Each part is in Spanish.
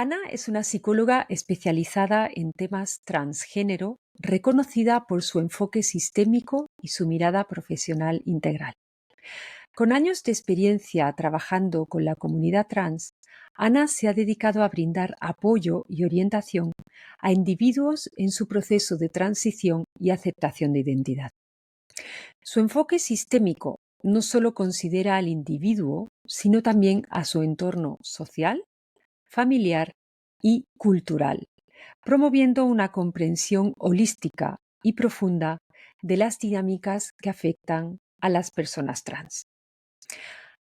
Ana es una psicóloga especializada en temas transgénero, reconocida por su enfoque sistémico y su mirada profesional integral. Con años de experiencia trabajando con la comunidad trans, Ana se ha dedicado a brindar apoyo y orientación a individuos en su proceso de transición y aceptación de identidad. Su enfoque sistémico no solo considera al individuo, sino también a su entorno social, familiar y cultural, promoviendo una comprensión holística y profunda de las dinámicas que afectan a las personas trans.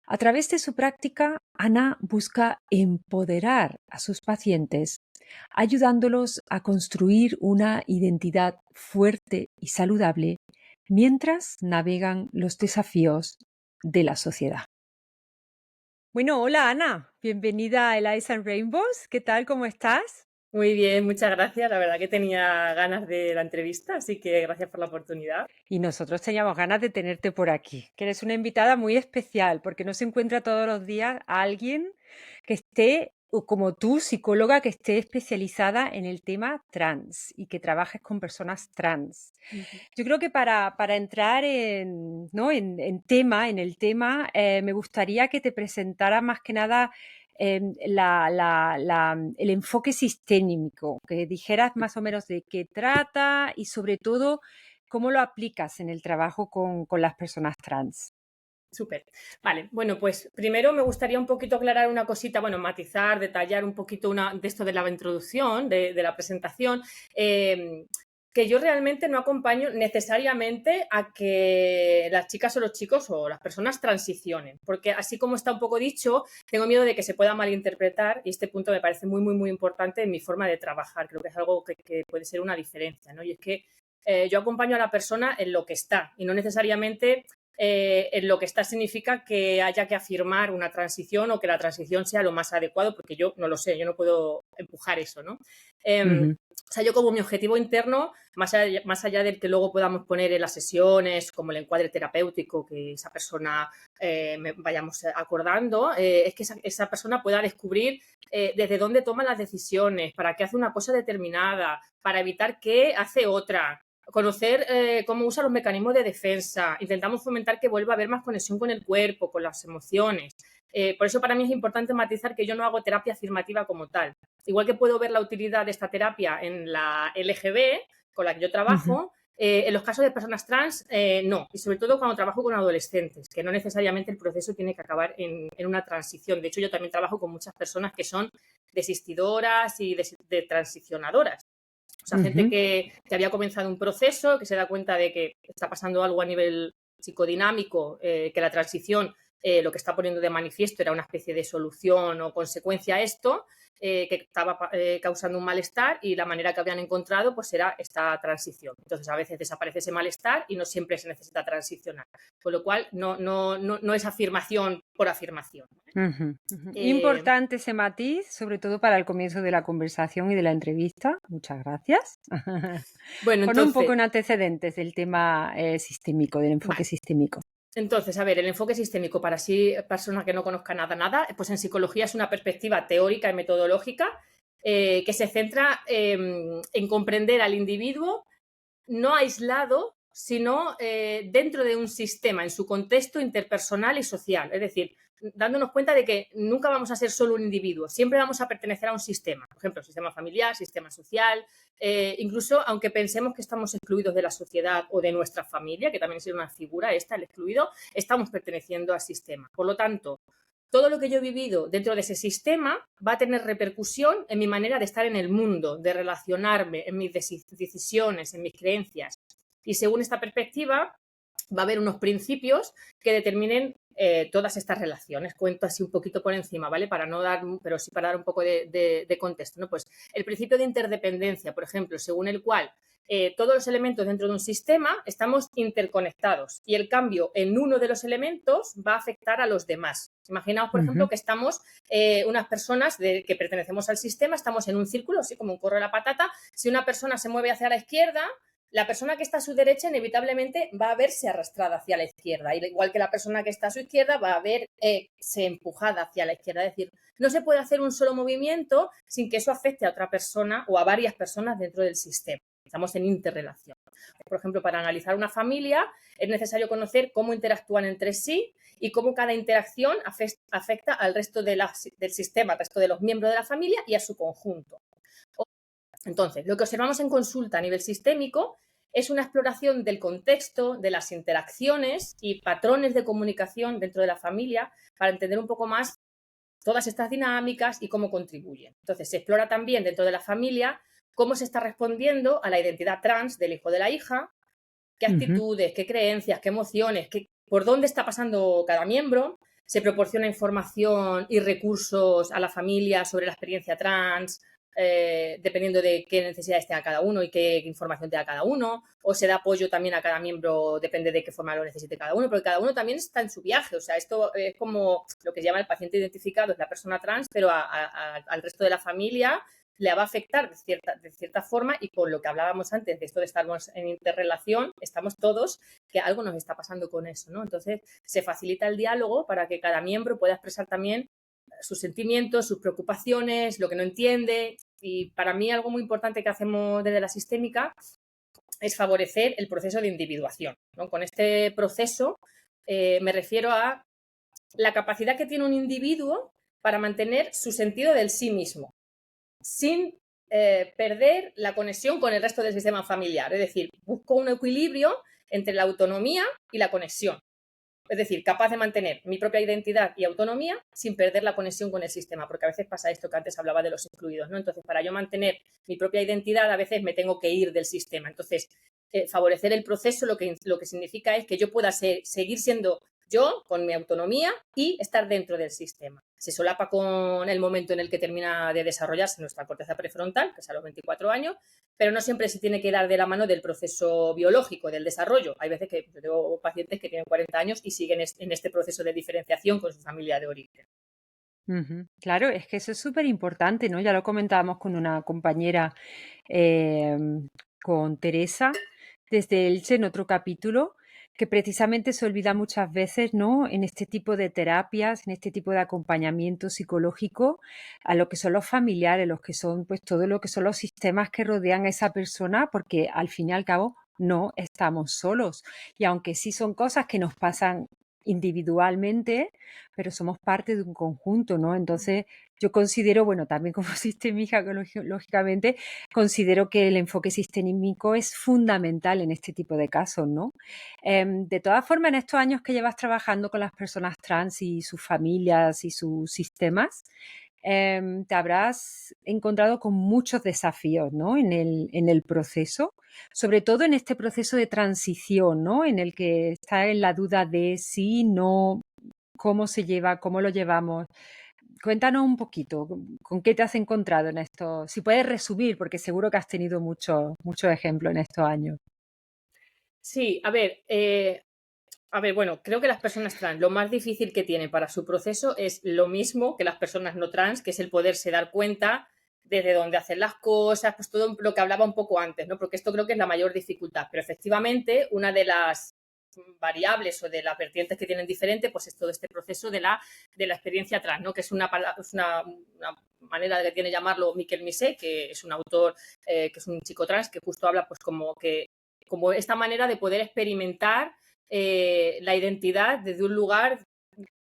A través de su práctica, Ana busca empoderar a sus pacientes, ayudándolos a construir una identidad fuerte y saludable mientras navegan los desafíos de la sociedad. Bueno, hola Ana, bienvenida a Eliza and Rainbows. ¿Qué tal? ¿Cómo estás? Muy bien, muchas gracias. La verdad que tenía ganas de la entrevista, así que gracias por la oportunidad. Y nosotros teníamos ganas de tenerte por aquí, que eres una invitada muy especial, porque no se encuentra todos los días a alguien que esté, o como tú, psicóloga, que esté especializada en el tema trans y que trabajes con personas trans. Ujú. Yo creo que para entrar en, ¿no? En el tema, me gustaría que te presentara más que nada el enfoque sistémico, que dijeras más o menos de qué trata y sobre todo cómo lo aplicas en el trabajo con las personas trans. Súper. Vale, bueno, pues primero me gustaría un poquito aclarar una cosita, bueno, matizar, detallar un poquito de esto de la introducción, de la presentación, que yo realmente no acompaño necesariamente a que las chicas o los chicos o las personas transicionen, porque así como está un poco dicho, tengo miedo de que se pueda malinterpretar y este punto me parece muy, muy, muy importante en mi forma de trabajar. Creo que es algo que puede ser una diferencia, ¿no? Y es que yo acompaño a la persona en lo que está y no necesariamente en lo que está significa que haya que afirmar una transición o que la transición sea lo más adecuado, porque yo no lo sé, yo no puedo empujar eso, ¿no? Ujú. O sea, yo como mi objetivo interno, más allá del que luego podamos poner en las sesiones, como el encuadre terapéutico que esa persona vayamos acordando, es que esa persona pueda descubrir desde dónde toma las decisiones, para qué hace una cosa determinada, para evitar qué hace otra, conocer cómo usa los mecanismos de defensa, intentamos fomentar que vuelva a haber más conexión con el cuerpo, con las emociones. Por eso para mí es importante matizar que yo no hago terapia afirmativa como tal. Igual que puedo ver la utilidad de esta terapia en la LGB, con la que yo Ujú. trabajo, en los casos de personas trans, no. Y sobre todo cuando trabajo con adolescentes, que no necesariamente el proceso tiene que acabar en una transición. De hecho, yo también trabajo con muchas personas que son desistidoras y de transicionadoras. O sea, gente Ujú. que había comenzado un proceso, que se da cuenta de que está pasando algo a nivel psicodinámico, que la transición lo que está poniendo de manifiesto era una especie de solución o consecuencia a esto, que estaba causando un malestar y la manera que habían encontrado pues era esta transición. Entonces a veces desaparece ese malestar y no siempre se necesita transicionar. Con lo cual no es afirmación por afirmación. Ujú, ujú. Eh, Importante ese matiz, sobre todo para el comienzo de la conversación y de la entrevista. Muchas gracias. bueno, Pon un poco entonces, en antecedentes del tema sistémico, del enfoque vale. sistémico. Entonces, a ver, el enfoque sistémico para sí, persona que no conozca nada, pues en psicología es una perspectiva teórica y metodológica que se centra en comprender al individuo no aislado, sino dentro de un sistema, en su contexto interpersonal y social. Es decir, dándonos cuenta de que nunca vamos a ser solo un individuo, siempre vamos a pertenecer a un sistema, por ejemplo, sistema familiar, sistema social, incluso aunque pensemos que estamos excluidos de la sociedad o de nuestra familia, que también es una figura esta, el excluido, estamos perteneciendo al sistema. Por lo tanto, todo lo que yo he vivido dentro de ese sistema va a tener repercusión en mi manera de estar en el mundo, de relacionarme, en mis decisiones, en mis creencias. Y según esta perspectiva, va a haber unos principios que determinen todas estas relaciones. Cuento así un poquito por encima, ¿vale? Para no dar, pero sí para dar un poco de contexto, ¿no? Pues el principio de interdependencia, por ejemplo, según el cual todos los elementos dentro de un sistema estamos interconectados y el cambio en uno de los elementos va a afectar a los demás. Imaginaos, por ejemplo, Ujú. que estamos unas personas que pertenecemos al sistema, estamos en un círculo, así como un corro de la patata. Si una persona se mueve hacia la izquierda, la persona que está a su derecha inevitablemente va a verse arrastrada hacia la izquierda, igual que la persona que está a su izquierda va a verse empujada hacia la izquierda. Es decir, no se puede hacer un solo movimiento sin que eso afecte a otra persona o a varias personas dentro del sistema. Estamos en interrelación. Por ejemplo, para analizar una familia es necesario conocer cómo interactúan entre sí y cómo cada interacción afecta al resto del sistema, al resto de los miembros de la familia y a su conjunto. Entonces, lo que observamos en consulta a nivel sistémico es una exploración del contexto, de las interacciones y patrones de comunicación dentro de la familia para entender un poco más todas estas dinámicas y cómo contribuyen. Entonces, se explora también dentro de la familia cómo se está respondiendo a la identidad trans del hijo o de la hija, qué actitudes, qué creencias, qué emociones, por dónde está pasando cada miembro. Se proporciona información y recursos a la familia sobre la experiencia trans, dependiendo de qué necesidades tenga cada uno y qué información tenga cada uno, o se da apoyo también a cada miembro, depende de qué forma lo necesite cada uno, porque cada uno también está en su viaje. O sea, esto es como lo que se llama el paciente identificado, es la persona trans, pero al resto de la familia le va a afectar de cierta forma, y con lo que hablábamos antes de esto de estar en interrelación, estamos todos que algo nos está pasando con eso, ¿no? Entonces, se facilita el diálogo para que cada miembro pueda expresar también sus sentimientos, sus preocupaciones, lo que no entiende. Y para mí algo muy importante que hacemos desde la sistémica es favorecer el proceso de individuación, ¿no? Con este proceso me refiero a la capacidad que tiene un individuo para mantener su sentido del sí mismo, sin perder la conexión con el resto del sistema familiar. Es decir, busco un equilibrio entre la autonomía y la conexión. Es decir, capaz de mantener mi propia identidad y autonomía sin perder la conexión con el sistema, porque a veces pasa esto que antes hablaba de los excluidos, ¿no? Entonces, para yo mantener mi propia identidad, a veces me tengo que ir del sistema. Entonces, favorecer el proceso lo que significa es que yo pueda seguir siendo yo, con mi autonomía, y estar dentro del sistema. Se solapa con el momento en el que termina de desarrollarse nuestra corteza prefrontal, que es a los 24 años, pero no siempre se tiene que dar de la mano del proceso biológico, del desarrollo. Hay veces que yo tengo pacientes que tienen 40 años y siguen en este proceso de diferenciación con su familia de origen. Claro, es que eso es súper importante, ¿no? Ya lo comentábamos con una compañera, con Teresa, desde Elche, en otro capítulo, que precisamente se olvida muchas veces, ¿no? En este tipo de terapias, en este tipo de acompañamiento psicológico, a lo que son los familiares, los que son, pues, todo lo que son los sistemas que rodean a esa persona, porque al fin y al cabo no estamos solos. Y aunque sí son cosas que nos pasan individualmente, pero somos parte de un conjunto, ¿no? Entonces, yo considero, bueno, también como sistémica, lógicamente, considero que el enfoque sistémico es fundamental en este tipo de casos, ¿no? De todas formas, en estos años que llevas trabajando con las personas trans y sus familias y sus sistemas, te habrás encontrado con muchos desafíos, ¿no? En el proceso, sobre todo en este proceso de transición, ¿no? En el que está en la duda de sí, no, cómo se lleva, cómo lo llevamos. Cuéntanos un poquito, ¿con qué te has encontrado en esto? Si puedes resumir, porque seguro que has tenido muchos ejemplos en estos años. Sí, bueno, creo que las personas trans lo más difícil que tienen para su proceso es lo mismo que las personas no trans, que es el poderse dar cuenta desde dónde hacen las cosas, pues todo lo que hablaba un poco antes, ¿no? Porque esto creo que es la mayor dificultad. Pero efectivamente, una de las variables o de las vertientes que tienen diferente, pues es todo este proceso de la experiencia trans, ¿no? Que es una manera que tiene llamarlo Miquel Misé, que es un autor, que es un chico trans, que justo habla pues como esta manera de poder experimentar la identidad desde un lugar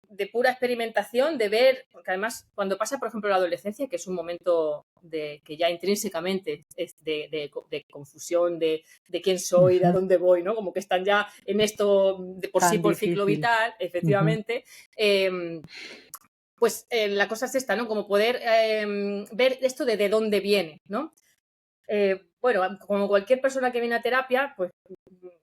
de pura experimentación, de ver, porque además cuando pasa, por ejemplo, la adolescencia, que es un momento que ya intrínsecamente es de confusión de quién soy, de a dónde voy, ¿no? Como que están ya en esto de por sí, Tan por ciclo difícil. vital, efectivamente. Pues la cosa es esta, ¿no? Como poder ver esto de dónde viene, ¿no? Bueno, como cualquier persona que viene a terapia, pues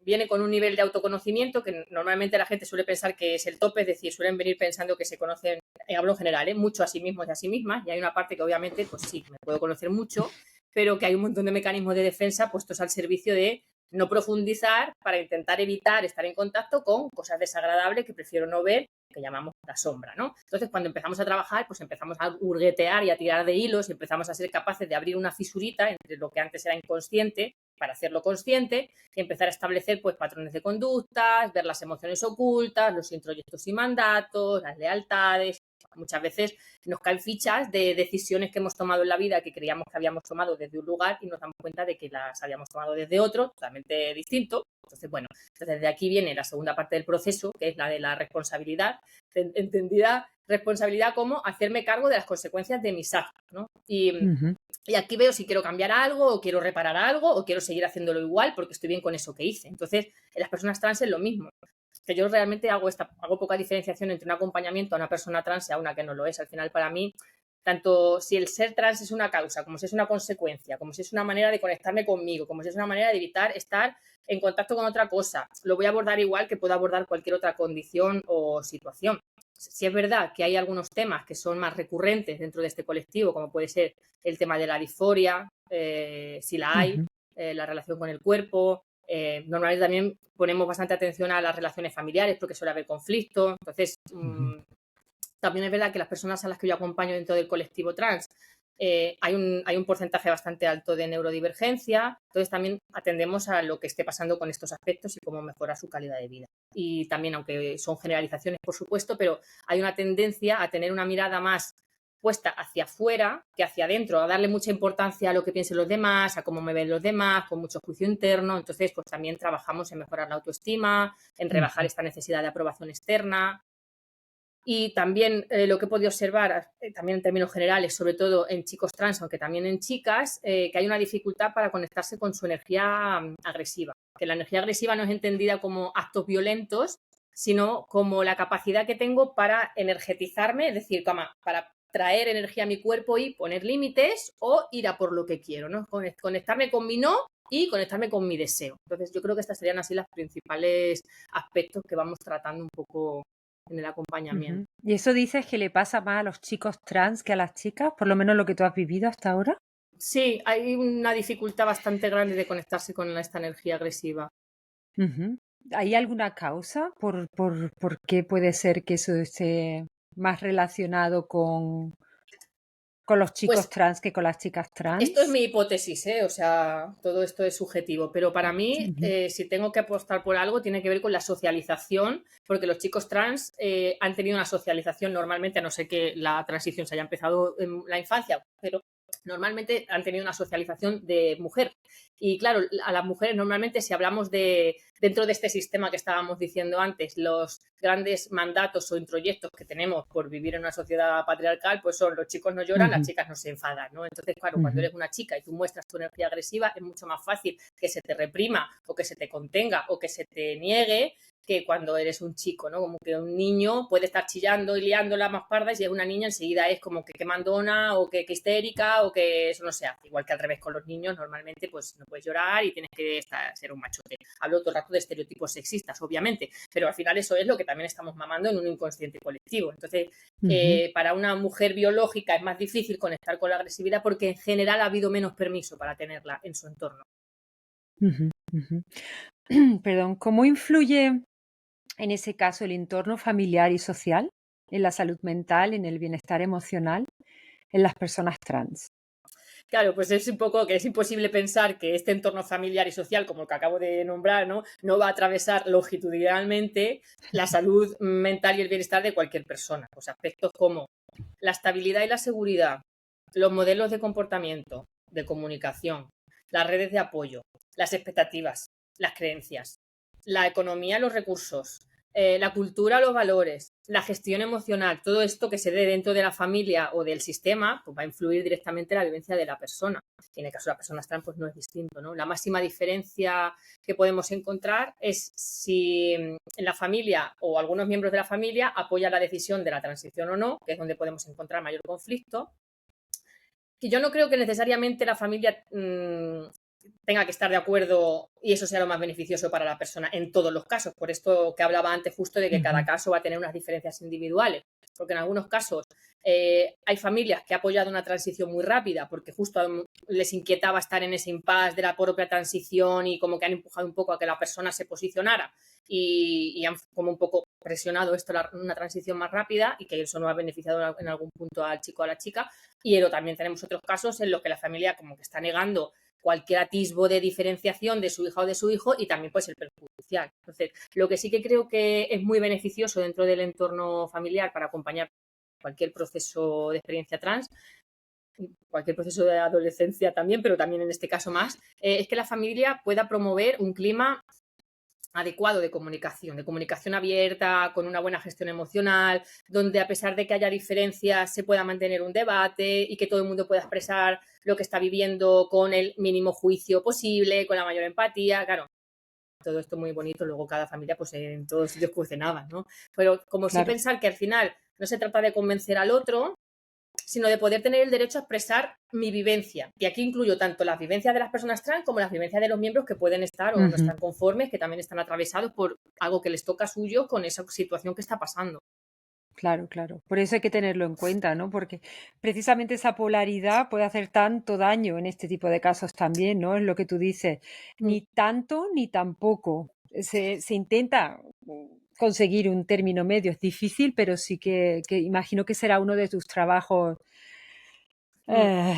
viene con un nivel de autoconocimiento que normalmente la gente suele pensar que es el tope, es decir, suelen venir pensando que se conocen, hablo en general, mucho a sí mismos y a sí mismas, y hay una parte que obviamente, pues sí, me puedo conocer mucho, pero que hay un montón de mecanismos de defensa puestos al servicio de no profundizar para intentar evitar estar en contacto con cosas desagradables que prefiero no ver, que llamamos la sombra, ¿no? Entonces, cuando empezamos a trabajar, pues empezamos a hurguetear y a tirar de hilos y empezamos a ser capaces de abrir una fisurita entre lo que antes era inconsciente para hacerlo consciente y empezar a establecer pues patrones de conductas, ver las emociones ocultas, los introyectos y mandatos, las lealtades. Muchas veces nos caen fichas de decisiones que hemos tomado en la vida que creíamos que habíamos tomado desde un lugar y nos damos cuenta de que las habíamos tomado desde otro, totalmente distinto. Entonces, bueno, de aquí viene la segunda parte del proceso, que es la de la responsabilidad, entendida responsabilidad como hacerme cargo de las consecuencias de mis actos, ¿no? Y aquí veo si quiero cambiar algo o quiero reparar algo o quiero seguir haciéndolo igual porque estoy bien con eso que hice. Entonces, en las personas trans es lo mismo. Que yo realmente hago poca diferenciación entre un acompañamiento a una persona trans y a una que no lo es. Al final, para mí, tanto si el ser trans es una causa, como si es una consecuencia, como si es una manera de conectarme conmigo, como si es una manera de evitar estar en contacto con otra cosa, lo voy a abordar igual que puedo abordar cualquier otra condición o situación. Si es verdad que hay algunos temas que son más recurrentes dentro de este colectivo, como puede ser el tema de la disforia, si la hay, la relación con el cuerpo. Normalmente también ponemos bastante atención a las relaciones familiares porque suele haber conflicto. Entonces, también es verdad que las personas a las que yo acompaño dentro del colectivo trans hay un porcentaje bastante alto de neurodivergencia, entonces también atendemos a lo que esté pasando con estos aspectos y cómo mejorar su calidad de vida. Y también, aunque son generalizaciones, por supuesto, pero hay una tendencia a tener una mirada más puesta hacia afuera que hacia adentro, a darle mucha importancia a lo que piensen los demás, a cómo me ven los demás, con mucho juicio interno. Entonces, pues también trabajamos en mejorar la autoestima, en rebajar esta necesidad de aprobación externa. Y también lo que he podido observar, también en términos generales, sobre todo en chicos trans, aunque también en chicas, que hay una dificultad para conectarse con su energía agresiva. Que la energía agresiva no es entendida como actos violentos, sino como la capacidad que tengo para energetizarme, es decir, para traer energía a mi cuerpo y poner límites o ir a por lo que quiero, ¿no? Conectarme con mi no y conectarme con mi deseo. Entonces, yo creo que estas serían así los principales aspectos que vamos tratando un poco en el acompañamiento. ¿Y eso dices que le pasa más a los chicos trans que a las chicas? Por lo menos lo que tú has vivido hasta ahora. Sí, hay una dificultad bastante grande de conectarse con esta energía agresiva. ¿Hay alguna causa por qué puede ser que eso esté más relacionado con los chicos Pues trans que con las chicas esto es trans? mi hipótesis, ¿eh? O sea, todo esto es subjetivo, pero para mí, si tengo que apostar por algo, tiene que ver con la socialización, porque los chicos trans han tenido una socialización normalmente, a no ser que la transición se haya empezado en la infancia, pero normalmente han tenido una socialización de mujer. Y claro, a las mujeres normalmente si hablamos dentro de este sistema que estábamos diciendo antes, los grandes mandatos o introyectos que tenemos por vivir en una sociedad patriarcal, pues son los chicos no lloran, las chicas no se enfadan, ¿no? Entonces, claro, cuando eres una chica y tú muestras tu energía agresiva, es mucho más fácil que se te reprima o que se te contenga o que se te niegue que cuando eres un chico, ¿no? Como que un niño puede estar chillando y liándola más parda y si es una niña enseguida es como que mandona o que histérica o que eso no se hace. Igual que al revés con los niños, normalmente pues no puedes llorar y tienes que ser un machote. Hablo todo el rato de estereotipos sexistas, obviamente, pero al final eso es lo que también estamos mamando en un inconsciente colectivo. Entonces, para una mujer biológica es más difícil conectar con la agresividad porque en general ha habido menos permiso para tenerla en su entorno. Perdón, ¿cómo influye en ese caso el entorno familiar y social en la salud mental, en el bienestar emocional, en las personas trans? Claro, pues es un poco que es imposible pensar que este entorno familiar y social, como el que acabo de nombrar, no va a atravesar longitudinalmente la salud mental y el bienestar de cualquier persona. Pues aspectos como la estabilidad y la seguridad, los modelos de comportamiento, de comunicación, las redes de apoyo, las expectativas, las creencias, la economía, los recursos, la cultura, los valores, la gestión emocional, todo esto que se dé dentro de la familia o del sistema, pues va a influir directamente en la vivencia de la persona. Y en el caso de las personas trans, pues no es distinto, ¿no? La máxima diferencia que podemos encontrar es si en la familia o algunos miembros de la familia apoyan la decisión de la transición o no, que es donde podemos encontrar mayor conflicto. Y yo no creo que necesariamente la familia tenga que estar de acuerdo y eso sea lo más beneficioso para la persona en todos los casos. Por esto que hablaba antes justo de que cada caso va a tener unas diferencias individuales. Porque en algunos casos hay familias que han apoyado una transición muy rápida porque justo les inquietaba estar en ese impasse de la propia transición y como que han empujado un poco a que la persona se posicionara y han como un poco presionado esto, una transición más rápida y que eso no ha beneficiado en algún punto al chico o a la chica. Y también tenemos otros casos en los que la familia como que está negando cualquier atisbo de diferenciación de su hija o de su hijo y también puede ser perjudicial. Entonces, lo que sí que creo que es muy beneficioso dentro del entorno familiar para acompañar cualquier proceso de experiencia trans, cualquier proceso de adolescencia también, pero también en este caso más, es que la familia pueda promover un clima adecuado de comunicación abierta, con una buena gestión emocional, donde a pesar de que haya diferencias se pueda mantener un debate y que todo el mundo pueda expresar lo que está viviendo con el mínimo juicio posible, con la mayor empatía. Claro, todo esto muy bonito, luego cada familia pues en todos sitios cuece nada, ¿no? Pero como sí Claro. pensar que al final no se trata de convencer al otro, sino de poder tener el derecho a expresar mi vivencia. Y aquí incluyo tanto las vivencias de las personas trans como las vivencias de los miembros que pueden estar o no Ujú. estar conformes, que también están atravesados por algo que les toca suyo con esa situación que está pasando. Claro, claro. Por eso hay que tenerlo en cuenta, ¿no? Porque precisamente esa polaridad puede hacer tanto daño en este tipo de casos también, ¿no? Es lo que tú dices, Mm, ni tanto ni tampoco. Se intenta conseguir un término medio, es difícil, pero sí que imagino que será uno de tus trabajos mm. eh,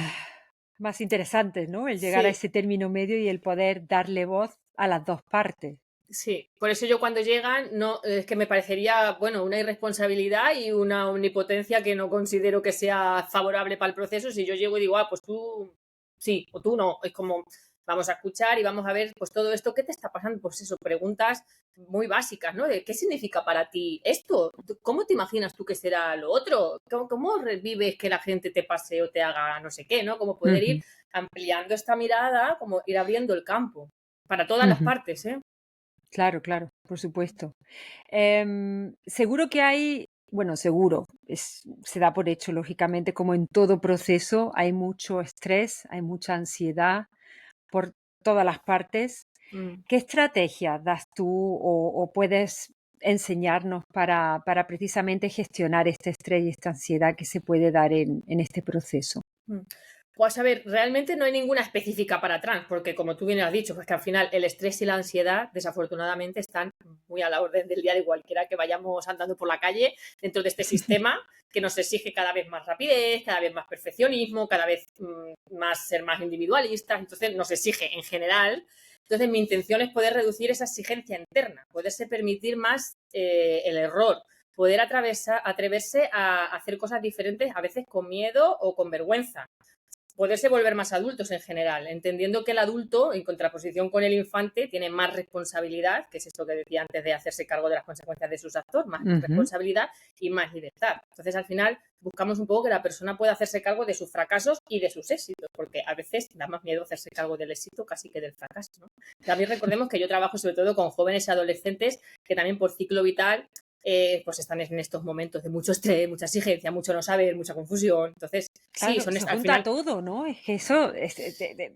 más interesantes, ¿no? El llegar a Sí, ese término medio y el poder darle voz a las dos partes. sí. Por eso yo cuando llegan, no, es que me parecería, bueno, una irresponsabilidad y una omnipotencia que no considero que sea favorable para el proceso. Si yo llego y digo, pues tú sí, o tú no. Es como, vamos a escuchar y vamos a ver, pues todo esto, ¿qué te está pasando? Pues eso, preguntas muy básicas, ¿no? De qué significa para ti esto, cómo te imaginas tú que será lo otro, cómo revives que la gente te pase o te haga no sé qué, ¿no? Como poder ir Ujú, ampliando esta mirada, como ir abriendo el campo para todas las ujú. partes, ¿eh? Claro, claro, por supuesto. Seguro que hay, bueno, seguro, se da por hecho, lógicamente, como en todo proceso, hay mucho estrés, hay mucha ansiedad por todas las partes. Mm. ¿Qué estrategias das tú o puedes enseñarnos para precisamente gestionar este estrés y esta ansiedad que se puede dar en este proceso? Mm. Pues a ver, realmente no hay ninguna específica para trans, porque como tú bien has dicho, pues que al final el estrés y la ansiedad desafortunadamente están muy a la orden del día de cualquiera que vayamos andando por la calle dentro de este sistema que nos exige cada vez más rapidez, cada vez más perfeccionismo, cada vez más ser más individualistas, entonces nos exige en general. Entonces mi intención es poder reducir esa exigencia interna, poderse permitir más el error, poder atreverse a hacer cosas diferentes, a veces con miedo o con vergüenza. Poderse volver más adultos en general, entendiendo que el adulto, en contraposición con el infante, tiene más responsabilidad, que es esto que decía antes de hacerse cargo de las consecuencias de sus actos, más Ujú, responsabilidad y más libertad. Entonces, al final, buscamos un poco que la persona pueda hacerse cargo de sus fracasos y de sus éxitos, porque a veces da más miedo hacerse cargo del éxito casi que del fracaso, ¿no? También recordemos que yo trabajo sobre todo con jóvenes y adolescentes que también por ciclo vital pues están en estos momentos de mucho estrés, mucha exigencia, mucho no saber, mucha confusión. Entonces, sí, claro, son se al junta final. todo, ¿no? Es que eso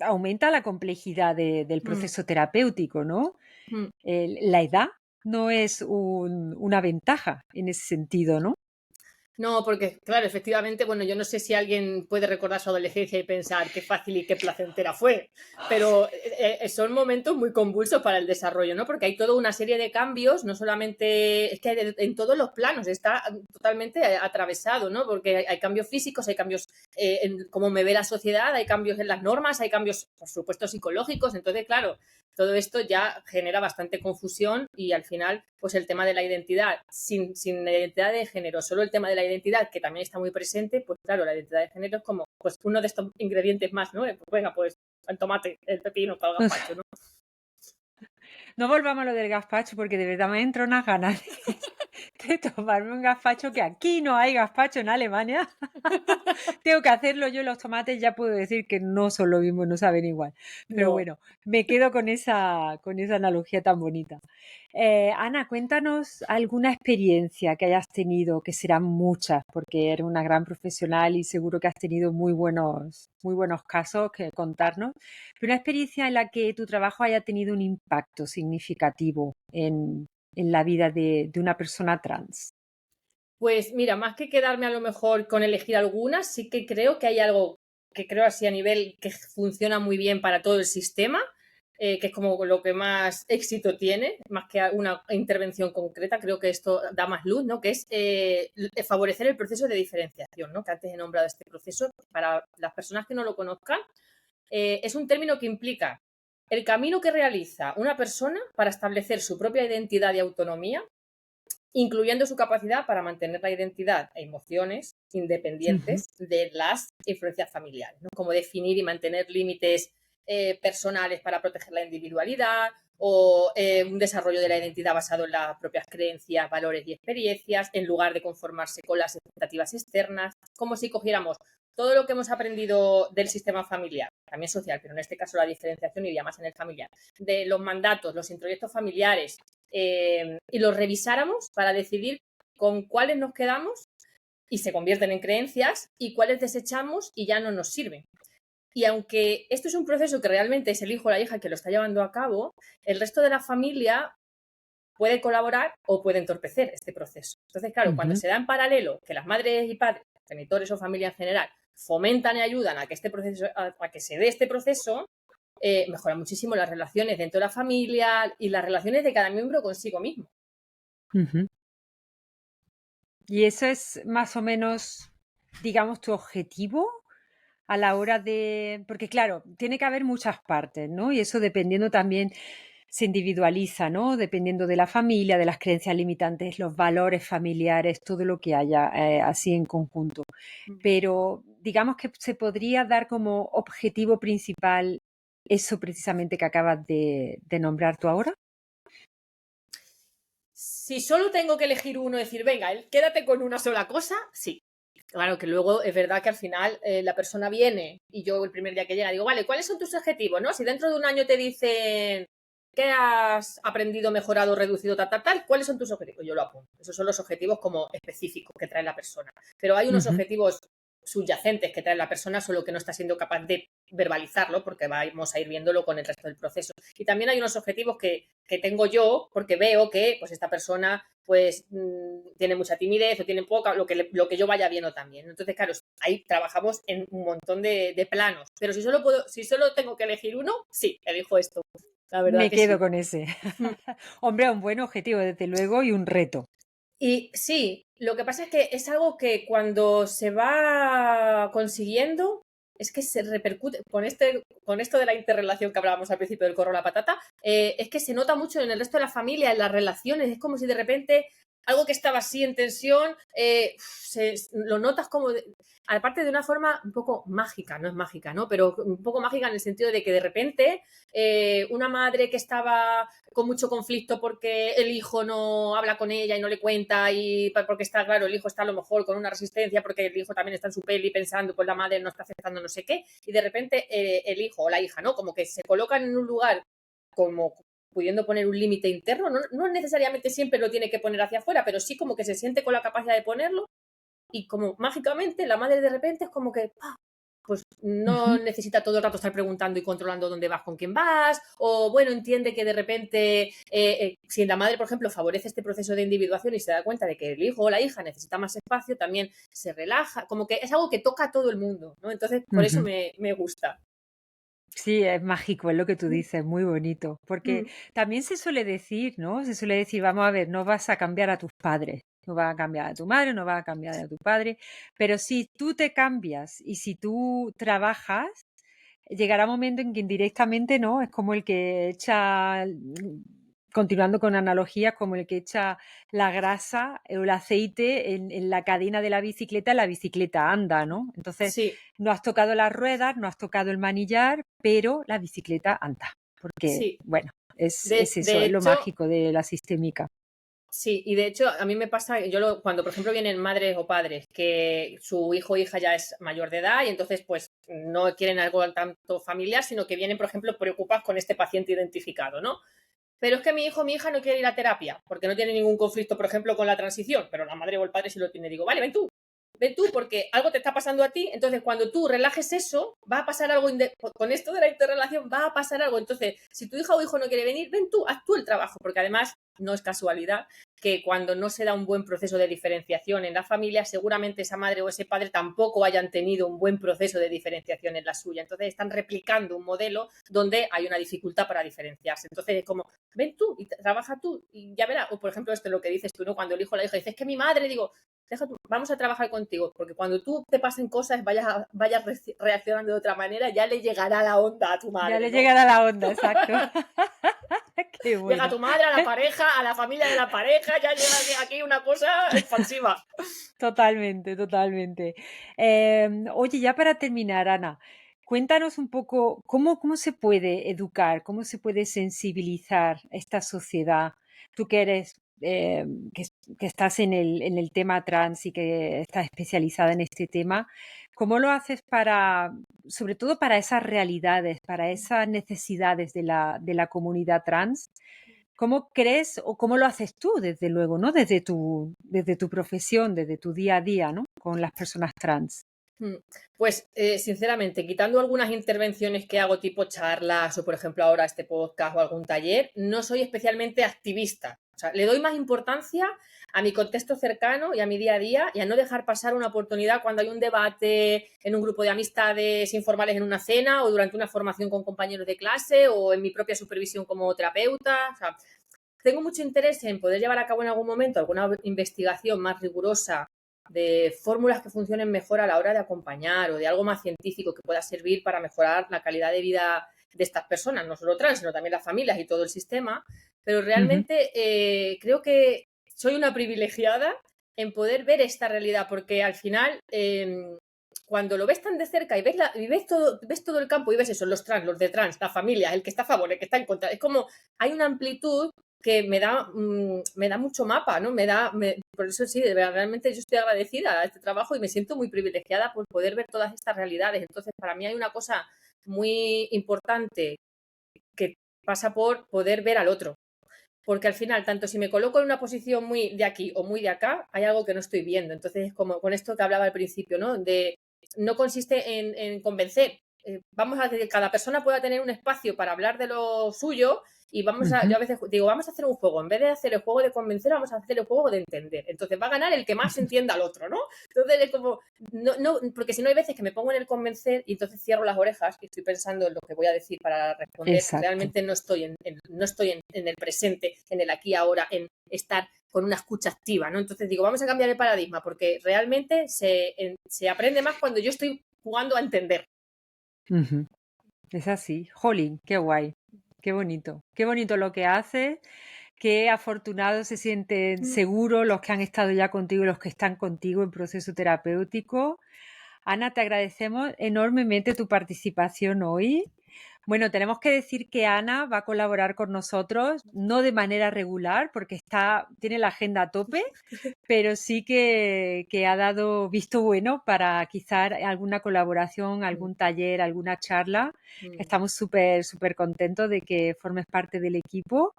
aumenta la complejidad del Mm, proceso terapéutico, ¿no? mm. La edad no es una ventaja en ese sentido, ¿no? No, porque, claro, efectivamente, bueno, yo no sé si alguien puede recordar su adolescencia y pensar qué fácil y qué placentera fue, pero son momentos muy convulsos para el desarrollo, ¿no? Porque hay toda una serie de cambios, no solamente, es que en todos los planos está totalmente atravesado, ¿no? Porque hay cambios físicos, hay cambios en cómo me ve la sociedad, hay cambios en las normas, hay cambios, por supuesto, psicológicos, entonces, claro, todo esto ya genera bastante confusión y al final, pues el tema de la identidad, sin la identidad de género, solo el tema de la identidad, que también está muy presente, pues claro, la identidad de género es como pues uno de estos ingredientes más, ¿no? Pues venga, pues el tomate, el pepino para el gazpacho, ¿no? No volvamos a lo del gazpacho porque de verdad me entró unas ganas de tomarme un gazpacho, que aquí no hay gazpacho en Alemania. Tengo que hacerlo yo, los tomates ya puedo decir que no son lo mismo, no saben igual. Pero No. bueno, me quedo con esa analogía tan bonita. Ana, cuéntanos alguna experiencia que hayas tenido, que serán muchas, porque eres una gran profesional y seguro que has tenido muy buenos casos que contarnos, pero una experiencia en la que tu trabajo haya tenido un impacto significativo en la vida de una persona trans. Pues mira, más que quedarme a lo mejor con elegir algunas, sí que creo que hay algo que creo así a nivel que funciona muy bien para todo el sistema, que es como lo que más éxito tiene, más que una intervención concreta, creo que esto da más luz, ¿no? Que es favorecer el proceso de diferenciación, ¿no? Que antes he nombrado este proceso. Para las personas que no lo conozcan, es un término que implica el camino que realiza una persona para establecer su propia identidad y autonomía, incluyendo su capacidad para mantener la identidad e emociones Ujú, independientes de las influencias familiares, ¿no? Como definir y mantener límites personales para proteger la individualidad o un desarrollo de la identidad basado en las propias creencias, valores y experiencias, en lugar de conformarse con las expectativas externas, como si cogiéramos todo lo que hemos aprendido del sistema familiar, también social, pero en este caso la diferenciación iría más en el familiar, de los mandatos, los introyectos familiares, y los revisáramos para decidir con cuáles nos quedamos y se convierten en creencias y cuáles desechamos y ya no nos sirven. Y aunque esto es un proceso que realmente es el hijo o la hija que lo está llevando a cabo, el resto de la familia puede colaborar o puede entorpecer este proceso. Entonces, claro, cuando ujú. se da en paralelo que las madres y padres, genitores o familia en general, fomentan y ayudan a que este proceso, a que se dé este proceso, mejora muchísimo las relaciones dentro de la familia y las relaciones de cada miembro consigo mismo. Ujú. Y eso es más o menos, digamos, tu objetivo a la hora de porque claro, tiene que haber muchas partes, ¿no? Y eso dependiendo también se individualiza, ¿no? Dependiendo de la familia, de las creencias limitantes, los valores familiares, todo lo que haya, así en conjunto. Pero digamos que se podría dar como objetivo principal eso precisamente que acabas de nombrar tú ahora. Si solo tengo que elegir uno, decir, venga, quédate con una sola cosa, sí. Claro que luego es verdad que al final la persona viene y yo el primer día que llega digo, vale, ¿cuáles son tus objetivos? ¿No? Si dentro de un año te dicen qué has aprendido, mejorado, reducido, tal, tal, tal, ¿cuáles son tus objetivos? Yo lo apunto. Esos son los objetivos como específicos que trae la persona. Pero hay unos Ujú, objetivos subyacentes que trae la persona, solo que no está siendo capaz de verbalizarlo, porque vamos a ir viéndolo con el resto del proceso. Y también hay unos objetivos que tengo yo, porque veo que pues esta persona pues tiene mucha timidez o tiene poca, lo que yo vaya viendo también. Entonces, claro, ahí trabajamos en un montón de planos. Pero si solo tengo que elegir uno, sí, elijo esto. La verdad me que quedo sí. con ese. Hombre, un buen objetivo, desde luego, y un reto. Y sí, lo que pasa es que es algo que cuando se va consiguiendo, es que se repercute con esto de la interrelación que hablábamos al principio del corro a la patata, es que se nota mucho en el resto de la familia, en las relaciones, es como si de repente algo que estaba así en tensión, lo notas como, aparte de una forma un poco mágica, no es mágica, ¿no? Pero un poco mágica en el sentido de que de repente una madre que estaba con mucho conflicto porque el hijo no habla con ella y no le cuenta y porque está claro, el hijo está a lo mejor con una resistencia porque el hijo también está en su peli pensando, pues la madre no está aceptando no sé qué, y de repente el hijo o la hija, ¿no? Como que se colocan en un lugar como pudiendo poner un límite interno, no necesariamente siempre lo tiene que poner hacia afuera, pero sí como que se siente con la capacidad de ponerlo y como mágicamente la madre de repente es como que pues no Ujú. necesita todo el rato estar preguntando y controlando dónde vas, con quién vas, o bueno, entiende que de repente, si la madre, por ejemplo, favorece este proceso de individuación y se da cuenta de que el hijo o la hija necesita más espacio, también se relaja, como que es algo que toca a todo el mundo, ¿no? Entonces, por eso Ujú. me gusta. Sí, es mágico, es lo que tú dices, muy bonito. Porque Mm, también se suele decir, ¿no? Se suele decir, vamos a ver, no vas a cambiar a tus padres, no vas a cambiar a tu madre, no vas a cambiar a tu padre, pero si tú te cambias y si tú trabajas, llegará un momento en que indirectamente, ¿no? Es como el que echa, continuando con analogías, como el que echa la grasa o el aceite en la cadena de la bicicleta anda, ¿no? Entonces, sí, no has tocado las ruedas, no has tocado el manillar, pero la bicicleta anda, porque, sí. bueno, es eso, De es lo hecho, mágico de la sistémica. sí, y de hecho a mí me pasa, cuando por ejemplo vienen madres o padres que su hijo o hija ya es mayor de edad y entonces pues no quieren algo tanto familiar, sino que vienen, por ejemplo, preocupados con este paciente identificado, ¿no? Pero es que mi hijo o mi hija no quiere ir a terapia porque no tiene ningún conflicto, por ejemplo, con la transición, pero la madre o el padre sí lo tiene. Digo, vale, ven tú, porque algo te está pasando a ti. Entonces, cuando tú relajes eso, va a pasar algo, con esto de la interrelación, va a pasar algo. Entonces, si tu hija o hijo no quiere venir, ven tú, haz tú el trabajo, porque además no es casualidad que cuando no se da un buen proceso de diferenciación en la familia, seguramente esa madre o ese padre tampoco hayan tenido un buen proceso de diferenciación en la suya. Entonces, están replicando un modelo donde hay una dificultad para diferenciarse. Entonces, es como, ven tú y trabaja tú y ya verás. O, por ejemplo, esto es lo que dices tú, ¿no? Cuando el hijo o la hija dice, es que mi madre, digo, vamos a trabajar contigo, porque cuando tú te pasen cosas, vayas reaccionando de otra manera, ya le llegará la onda a tu Ya madre, le ¿no? llegará la onda, exacto. Qué Llega a bueno. tu madre, a la pareja, a la familia de la pareja, ya llega aquí una cosa expansiva. Totalmente, totalmente. Oye, ya para terminar, Ana, cuéntanos un poco cómo se puede educar, cómo se puede sensibilizar esta sociedad. Tú que eres, que estás en el tema trans y que estás especializada en este tema, ¿cómo lo haces para, sobre todo para esas realidades, para esas necesidades de la comunidad trans? ¿Cómo crees o cómo lo haces tú, desde luego, ¿no? Desde tu profesión, desde tu día a día, ¿no? Con las personas trans. Mm, Pues, sinceramente, quitando algunas intervenciones que hago tipo charlas o, por ejemplo, ahora este podcast o algún taller, no soy especialmente activista. O sea, le doy más importancia a mi contexto cercano y a mi día a día y a no dejar pasar una oportunidad cuando hay un debate en un grupo de amistades informales en una cena o durante una formación con compañeros de clase o en mi propia supervisión como terapeuta. O sea, tengo mucho interés en poder llevar a cabo en algún momento alguna investigación más rigurosa de fórmulas que funcionen mejor a la hora de acompañar o de algo más científico que pueda servir para mejorar la calidad de vida de estas personas, no solo trans, sino también las familias y todo el sistema. Pero Ujú, realmente creo que soy una privilegiada en poder ver esta realidad, porque al final, cuando lo ves tan de cerca y ves todo el campo y ves eso, los trans, los de trans, la familia, el que está a favor, el que está en contra, es como hay una amplitud que me da mucho mapa, ¿no? Por eso sí, de verdad, realmente yo estoy agradecida a este trabajo y me siento muy privilegiada por poder ver todas estas realidades. Entonces, para mí hay una cosa muy importante que pasa por poder ver al otro. Porque al final, tanto si me coloco en una posición muy de aquí o muy de acá, hay algo que no estoy viendo. Entonces, como con esto que hablaba al principio, ¿no? No consiste en convencer. Vamos a que cada persona pueda tener un espacio para hablar de lo suyo y yo ujú. a veces digo, vamos a hacer un juego. En vez de hacer el juego de convencer, vamos a hacer el juego de entender. Entonces va a ganar el que más entienda al otro, ¿no? Entonces es como, no, porque si no hay veces que me pongo en el convencer y entonces cierro las orejas y estoy pensando en lo que voy a decir para responder y Exacto. realmente no estoy en el presente, en el aquí ahora, en estar con una escucha activa, ¿no? Entonces digo, vamos a cambiar el paradigma porque realmente se aprende más cuando yo estoy jugando a entender. Ujú. Es así. Jolín, qué guay. Qué bonito. Qué bonito lo que haces. Qué afortunados se sienten seguros los que han estado ya contigo y los que están contigo en proceso terapéutico. Ana, te agradecemos enormemente tu participación hoy. Bueno, tenemos que decir que Ana va a colaborar con nosotros, no de manera regular, porque tiene la agenda a tope, pero sí que ha dado visto bueno para quizá alguna colaboración, Mm, algún taller, alguna charla. mm. Estamos súper, súper contentos de que formes parte del equipo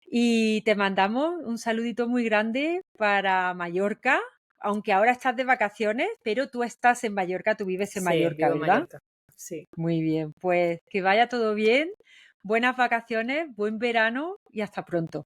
y te mandamos un saludito muy grande para Mallorca, aunque ahora estás de vacaciones, pero tú estás en Mallorca, tú vives en Sí, Mallorca, vivo en ¿verdad? Mallorca. Sí. Muy bien, pues que vaya todo bien, buenas vacaciones, buen verano y hasta pronto.